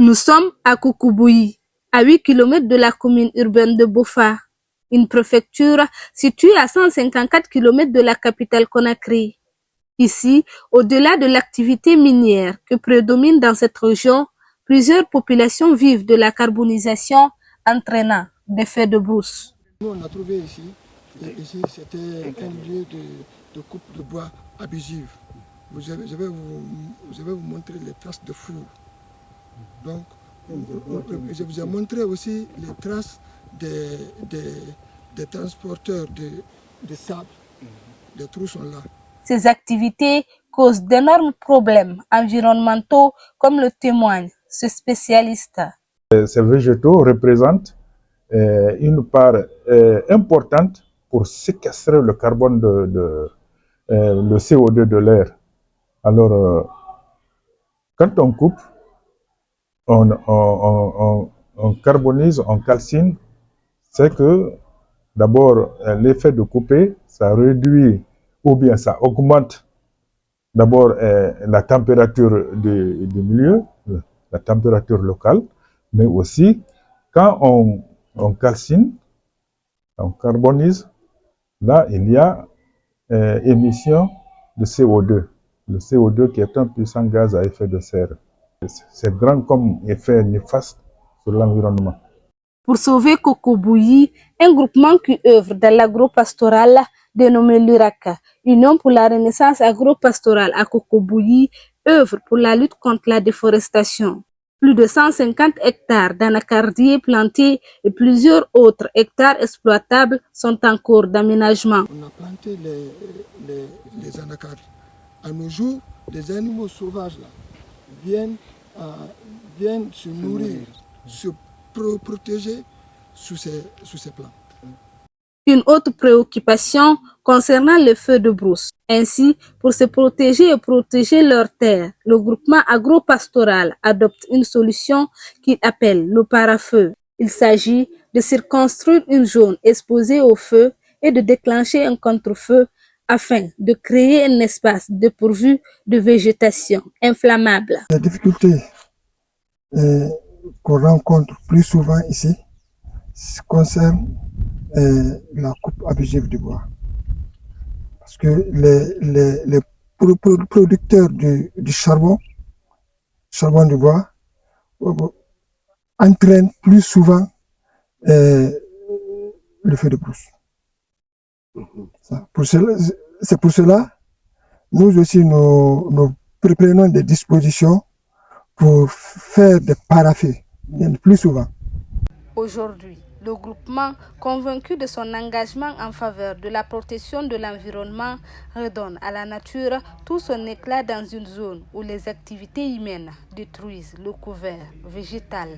Nous sommes à Koukouboui, à 8 km de la commune urbaine de Bofa, une préfecture située à 154 km de la capitale Conakry. Ici, au-delà de l'activité minière que prédomine dans cette région, plusieurs populations vivent de la carbonisation entraînant des feux de brousse. Nous, on a trouvé ici, et ici c'était un lieu de coupe de bois abusive. Je vais vous montrer les traces de four. Donc, je vous ai montré aussi les traces des transporteurs de sable. Les trous sont là. Ces activités causent d'énormes problèmes environnementaux, comme le témoigne ce spécialiste. Ces végétaux représentent une part importante pour séquestrer le carbone, le CO2 de l'air. Alors, quand on coupe, on carbonise, on calcine, c'est que d'abord l'effet de couper, ça réduit ou bien ça augmente d'abord la température du milieu, la température locale, mais aussi quand on calcine, on carbonise, là il y a émission de CO2. Le CO2 qui est un puissant gaz à effet de serre. C'est grand comme effet néfaste sur l'environnement. Pour sauver Koukouboui, un groupement qui œuvre dans l'agro-pastoral dénommé l'URAC, Union pour la Renaissance agro-pastorale à Koukouboui, œuvre pour la lutte contre la déforestation. Plus de 150 hectares d'anacardiers plantés et plusieurs autres hectares exploitables sont en cours d'aménagement. On a planté les anacards. À nos jours, les animaux sauvages là, viennent se nourrir, se protéger sous ces plants. Une autre préoccupation concernant le feu de brousse. Ainsi, pour se protéger et protéger leurs terres, le groupement agro-pastoral adopte une solution qu'il appelle le parafeu. Il s'agit de circonscrire une zone exposée au feu et de déclencher un contre-feu afin de créer un espace dépourvu de végétation inflammable. La difficulté qu'on rencontre plus souvent ici concerne la coupe abusive du bois. Parce que les producteurs du charbon du bois, entraînent plus souvent le feu de brousse. C'est pour cela, nous aussi, nous prenons des dispositions pour faire des parafeux, plus souvent. Aujourd'hui, le groupement, convaincu de son engagement en faveur de la protection de l'environnement, redonne à la nature tout son éclat dans une zone où les activités humaines détruisent le couvert végétal.